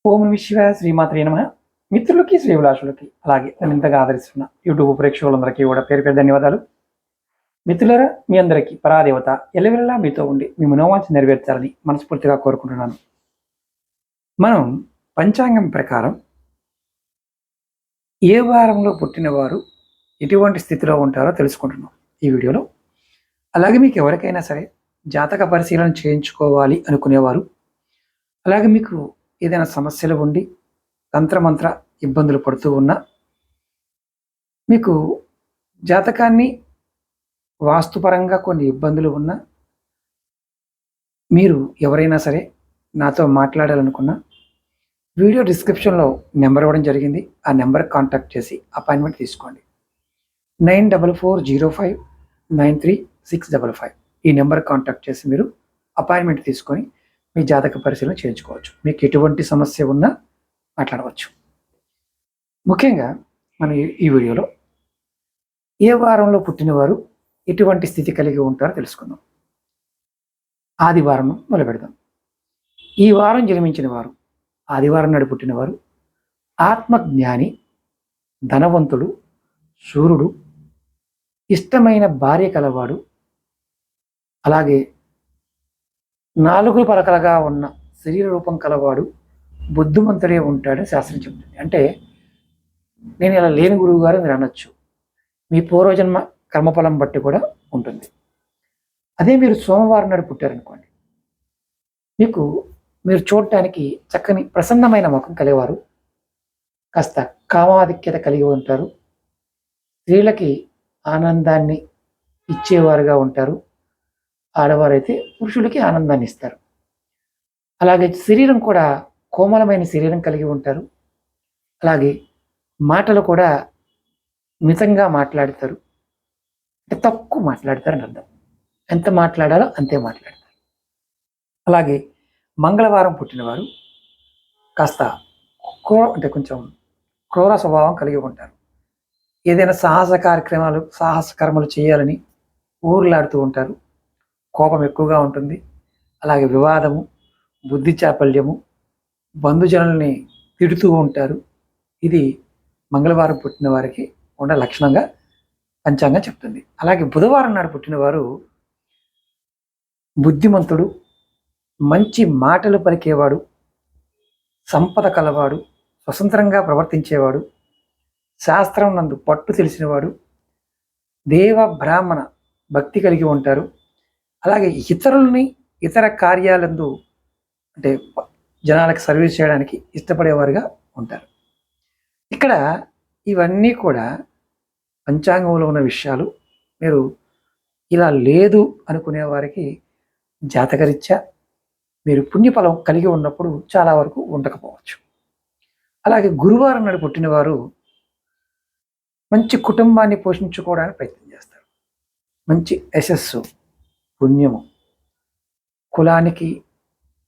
ఓం విశ్వ శ్రీమాత్రే నమః. మిత్రులకి, శ్రీభిలాషులకి, అలాగే నన్ను ఇంతగా ఆదరిస్తున్న యూట్యూబ్ ప్రేక్షకులందరికీ కూడా పేరు పేరు ధన్యవాదాలు. మిత్రులారా, మీ అందరికీ పరాదేవత ఎల్లవెల్లా మీతో ఉండి మీ మనోవాంఛ నెరవేర్చాలని మనస్ఫూర్తిగా కోరుకుంటున్నాను. మనం పంచాంగం ప్రకారం ఏ వారంలో పుట్టినవారు ఎటువంటి స్థితిలో ఉంటారో తెలుసుకుంటున్నాం ఈ వీడియోలో. అలాగే మీకు ఎవరికైనా సరే జాతక పరిశీలన చేయించుకోవాలి అనుకునేవారు, అలాగే మీకు ఏదైనా సమస్యలు ఉండి తంత్రమంత్ర ఇబ్బందులు పడుతూ ఉన్నా, మీకు జాతకాన్ని వాస్తుపరంగా కొన్ని ఇబ్బందులు ఉన్నా, మీరు ఎవరైనా సరే నాతో మాట్లాడాలనుకున్నా వీడియో డిస్క్రిప్షన్లో నెంబర్ ఇవ్వడం జరిగింది. ఆ నెంబర్కి కాంటాక్ట్ చేసి అపాయింట్మెంట్ తీసుకోండి. 9440593655 ఈ నెంబర్కి కాంటాక్ట్ చేసి మీరు అపాయింట్మెంట్ తీసుకొని మీ జాతక పరిశీలన చేయించుకోవచ్చు. మీకు ఎటువంటి సమస్య ఉన్నా మాట్లాడవచ్చు. ముఖ్యంగా మనం ఈ వీడియోలో ఏ వారంలో పుట్టినవారు ఎటువంటి స్థితి కలిగి ఉంటారో తెలుసుకుందాం. ఆదివారం మొదలు పెడదాం. ఈ వారం జన్మించిన వారు, ఆదివారం నాడు పుట్టినవారు ఆత్మజ్ఞాని, ధనవంతుడు, శూరుడు, ఇష్టమైన భార్య కలవాడు, అలాగే 4 పలకలుగా ఉన్న శరీర రూపం కలవాడు, బుద్ధిమంతుడే ఉంటాడని శాస్త్రం చెబుతుంది. అంటే నేను ఇలా లేని గురువు గారు మీరు అనొచ్చు. మీ పూర్వజన్మ కర్మఫలం బట్టి కూడా ఉంటుంది. అదే మీరు సోమవారం నాడు పుట్టారనుకోండి, మీరు చూడటానికి చక్కని ప్రసన్నమైన ముఖం కలిగేవారు, కాస్త కామాధిక్యత కలిగి ఉంటారు, స్త్రీలకి ఆనందాన్ని ఇచ్చేవారుగా ఉంటారు, ఆడవారైతే పురుషులకి ఆనందాన్ని ఇస్తారు. అలాగే శరీరం కూడా కోమలమైన శరీరం కలిగి ఉంటారు. అలాగే మాటలు కూడా మితంగా మాట్లాడతారు, అంటే తక్కువ మాట్లాడతారని అర్థం. ఎంత మాట్లాడాలో అంతే మాట్లాడతారు. అలాగే మంగళవారం పుట్టినవారు కాస్త అంటే కొంచెం క్రూర స్వభావం కలిగి ఉంటారు. ఏదైనా సాహస కర్మలు చేయాలని ఊర్లాడుతూ ఉంటారు. కోపం ఎక్కువగా ఉంటుంది. అలాగే వివాదము, బుద్ధి చాపల్యము, బంధుజనుల్ని తిడుతూ ఉంటారు. ఇది మంగళవారం పుట్టిన వారికి ఉన్న లక్షణంగా పంచాంగం చెప్తుంది. అలాగే బుధవారం నాడు పుట్టినవారు బుద్ధిమంతుడు, మంచి మాటలు పలికేవాడు, సంపద కలవాడు, స్వతంత్రంగా ప్రవర్తించేవాడు, శాస్త్రం నందు పట్టు తెలిసినవాడు, దేవ బ్రాహ్మణ భక్తి కలిగి ఉంటారు. అలాగే ఇతరులని ఇతర కార్యాలందు అంటే జనాలకు సర్వీస్ చేయడానికి ఇష్టపడేవారుగా ఉంటారు. ఇక్కడ ఇవన్నీ కూడా పంచాంగంలో ఉన్న విషయాలు. మీరు ఇలా లేదు అనుకునే వారికి జాతకరీత్యా మీరు పుణ్యఫలం కలిగి ఉన్నప్పుడు చాలా వరకు ఉండకపోవచ్చు. అలాగే గురువారం నాడు పుట్టినవారు మంచి కుటుంబాన్ని పోషించుకోవడానికి ప్రయత్నం చేస్తారు. మంచి యశస్సు, పుణ్యము, కులానికి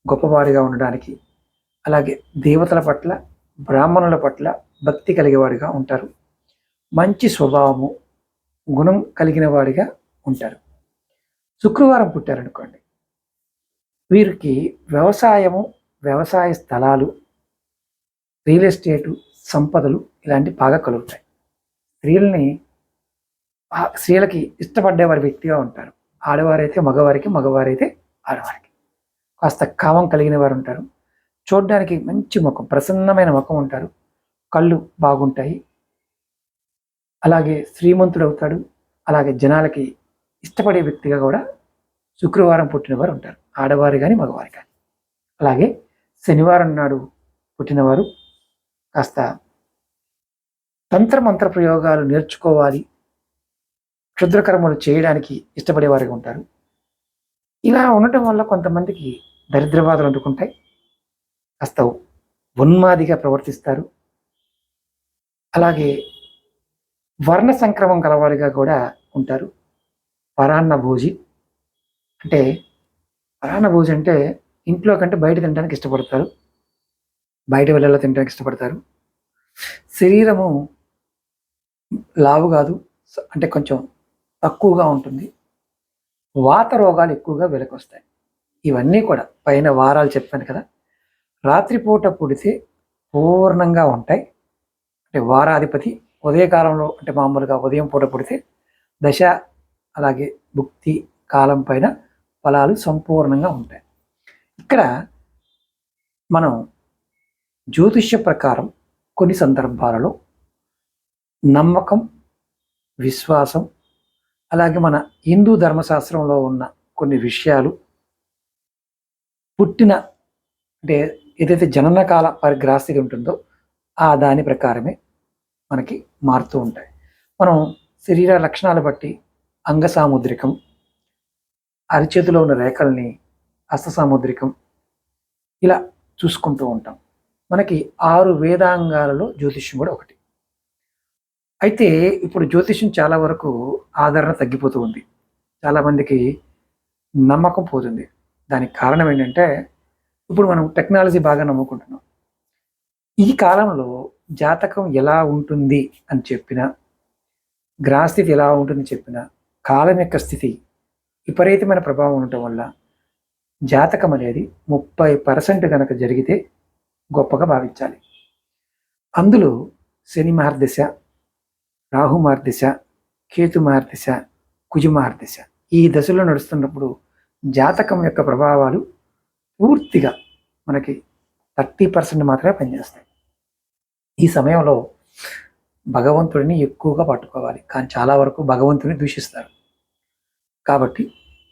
గొప్పవారిగా ఉండడానికి, అలాగే దేవతల పట్ల, బ్రాహ్మణుల పట్ల భక్తి కలిగేవాడిగా ఉంటారు. మంచి స్వభావము, గుణం కలిగిన వాడిగా ఉంటారు. శుక్రవారం పుట్టారనుకోండి, వీరికి వ్యవసాయము, వ్యవసాయ స్థలాలు, రియల్ ఎస్టేటు, సంపదలు ఇలాంటివి బాగా కలుగుతాయి. స్త్రీలకి ఇష్టపడ్డేవారి వ్యక్తిగా ఉంటారు. ఆడవారైతే మగవారికి, మగవారైతే ఆడవారికి. కాస్త కామం కలిగిన వారు ఉంటారు. చూడడానికి మంచి ముఖం, ప్రసన్నమైన ముఖం ఉంటారు. కళ్ళు బాగుంటాయి. అలాగే శ్రీమంతుడు అవుతాడు. అలాగే జనాలకి ఇష్టపడే వ్యక్తిగా కూడా శుక్రవారం పుట్టినవారు ఉంటారు, ఆడవారు కానీ మగవారు కానీ. అలాగే శనివారం నాడు పుట్టినవారు కాస్త తంత్రమంత్ర ప్రయోగాలు నేర్చుకోవాలి, క్షుద్రకర్మలు చేయడానికి ఇష్టపడేవారుగా ఉంటారు. ఇలా ఉండటం వల్ల కొంతమందికి దరిద్ర బాధలు అందుకుంటాయి. కాస్త ఉన్మాదిగా ప్రవర్తిస్తారు. అలాగే వర్ణ సంక్రమం కలవారిగా కూడా ఉంటారు. పరాన్న భోజి అంటే ఇంట్లో కంటే బయట తినడానికి ఇష్టపడతారు, బయట వెళ్ళేలా తినడానికి ఇష్టపడతారు. శరీరము లావు కాదు, అంటే కొంచెం తక్కువగా ఉంటుంది. వాత రోగాలు ఎక్కువగా వెలకొస్తాయి. ఇవన్నీ కూడా పైన వారాలు చెప్పాను కదా. రాత్రిపూట పుడితే పూర్ణంగా ఉంటాయి. అంటే వారాధిపతి ఉదయకాలంలో అంటే మామూలుగా ఉదయం పూట పుడితే దశ అలాగే భుక్తి కాలం పైన ఫలాలు సంపూర్ణంగా ఉంటాయి. ఇక్కడ మనం జ్యోతిష్య ప్రకారం కొన్ని సందర్భాలలో నమ్మకం, విశ్వాసం, అలాగే మన హిందూ ధర్మశాస్త్రంలో ఉన్న కొన్ని విషయాలు పుట్టిన అంటే ఏదైతే జననకాల పరిగ్రాస్థితి ఉంటుందో ఆ దాని ప్రకారమే మనకి మారుతూ ఉంటాయి. మనం శరీర లక్షణాలు బట్టి అంగ సాముద్రికం, అరిచేతిలో ఉన్న రేఖల్ని హస్త సాముద్రికం ఇలా చూసుకుంటూ ఉంటాం. మనకి 6 వేదాంగాలలో జ్యోతిష్యం కూడా ఒకటి. అయితే ఇప్పుడు జ్యోతిష్యం చాలా వరకు ఆదరణ తగ్గిపోతూ ఉంది. చాలామందికి నమ్మకం పోతుంది. దానికి కారణం ఏంటంటే ఇప్పుడు మనం టెక్నాలజీ బాగా నమ్ముకుంటున్నాం. ఈ కాలంలో జాతకం ఎలా ఉంటుంది అని చెప్పినా, గ్రహస్థితి ఎలా ఉంటుంది చెప్పినా, కాలం యొక్క స్థితి విపరీతమైన ప్రభావం ఉండటం వల్ల జాతకం అనేది 30% కనుక జరిగితే గొప్పగా భావించాలి. అందులో శని మహర్దశ, రాహు మహర్దశ, కేతు మహర్దశ, కుజ మహర్దశ ఈ దశలో నడుస్తున్నప్పుడు జాతకం యొక్క ప్రభావాలు పూర్తిగా మనకి 30% మాత్రమే పనిచేస్తాయి. ఈ సమయంలో భగవంతుడిని ఎక్కువగా పట్టుకోవాలి, కానీ చాలా వరకు భగవంతుని దూషిస్తారు. కాబట్టి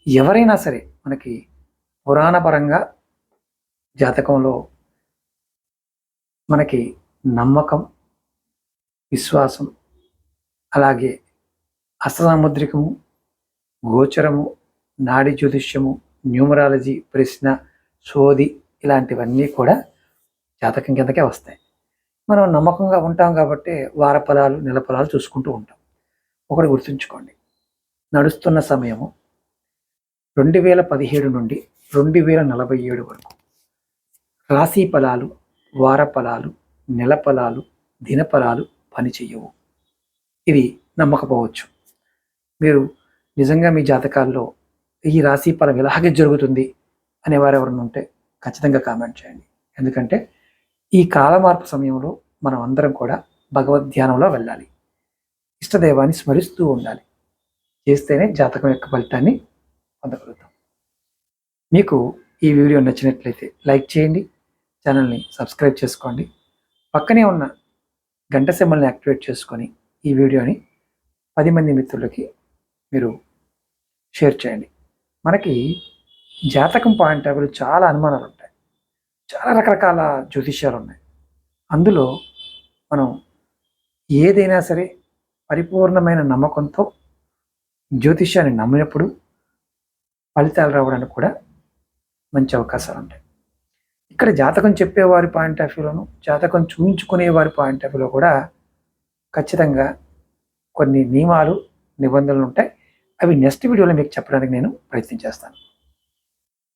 ఎవరైనా సరే మనకి పురాణపరంగా జాతకంలో మనకి నమ్మకం, విశ్వాసం, అలాగే హస్తసాముద్రికము, గోచరము, నాడి జ్యోతిష్యము, న్యూమరాలజీ, ప్రశ్న, సోది ఇలాంటివన్నీ కూడా జాతకం కిందకే వస్తాయి. మనం నమ్మకంగా ఉంటాం కాబట్టి వార ఫలాలు, నెల ఫలాలు చూసుకుంటూ ఉంటాం. ఒకటి గుర్తుంచుకోండి, నడుస్తున్న సమయము 2017 నుండి 2047 వరకు రాశి ఫలాలు, వార ఫలాలు, నెల ఫలాలు, దిన ఫలాలు పనిచేయవు. ఇది నమ్మకపోవచ్చు. మీరు నిజంగా మీ జాతకాల్లో ఈ రాశి ఫలం ఇలాగే జరుగుతుంది అనేవారు ఎవరైనా ఉంటే ఖచ్చితంగా కామెంట్ చేయండి. ఎందుకంటే ఈ కాల మార్పు సమయంలో మనం అందరం కూడా భగవద్ధ్యానంలో వెళ్ళాలి, ఇష్టదైవాన్ని స్మరిస్తూ ఉండాలి. చేస్తేనే జాతకం యొక్క ఫలితాన్ని పొందగలుగుతాం. మీకు ఈ వీడియో నచ్చినట్లయితే లైక్ చేయండి, ఛానల్ని సబ్స్క్రైబ్ చేసుకోండి, పక్కనే ఉన్న గంట సింబల్ని యాక్టివేట్ చేసుకొని ఈ వీడియోని 10 మంది మిత్రులకి మీరు షేర్ చేయండి. మనకి జాతకం పాయింట్ ఆఫ్ వ్యూ చాలా అనుమానాలు ఉంటాయి, చాలా రకరకాల జ్యోతిష్యాలు ఉన్నాయి. అందులో మనం ఏదైనా సరే పరిపూర్ణమైన నమ్మకంతో జ్యోతిష్యాన్ని నమ్మినప్పుడు ఫలితాలు రావడానికి కూడా మంచి అవకాశాలు ఉంటాయి. ఇక్కడ జాతకం చెప్పేవారి పాయింట్ ఆఫ్ వ్యూలోను, జాతకం చూపించుకునే వారి పాయింట్ ఆఫ్ వ్యూలో కూడా ఖచ్చితంగా కొన్ని నియమాలు, నిబంధనలు ఉంటాయి. అవి నెక్స్ట్ వీడియోలో మీకు చెప్పడానికి నేను ప్రయత్నం చేస్తాను.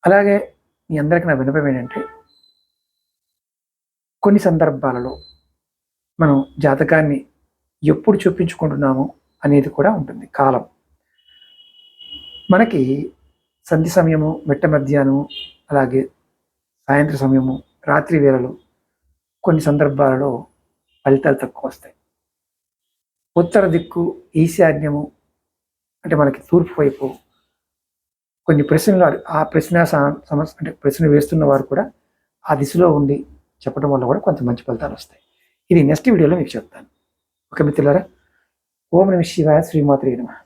అలాగే మీ అందరికీ నా విన్నపం ఏంటంటే, కొన్ని సందర్భాలలో మనం జాతకాన్ని ఎప్పుడు చూపించుకుంటున్నాము అనేది కూడా ఉంటుంది. కాలం మనకి సంధి సమయము, మిట్ట మధ్యాహ్నము, అలాగే సాయంత్రం సమయము, రాత్రి వేళలు కొన్ని సందర్భాలలో ఫలితాలు తక్కువ వస్తాయి. ఉత్తర దిక్కు, ఈశాన్యము అంటే మనకి తూర్పు వైపు కొన్ని ప్రశ్నలు, ఆ ప్రశ్న సమస్య అంటే ప్రశ్న వేస్తున్న వారు కూడా ఆ దిశలో ఉండి చెప్పడం వల్ల కూడా కొంత మంచి ఫలితాలు వస్తాయి. ఇది నెక్స్ట్ వీడియోలో మీకు చెప్తాను. ఓకే మిత్రులారా, ఓం నమః శివాయ, శ్రీమాత్రే నమః.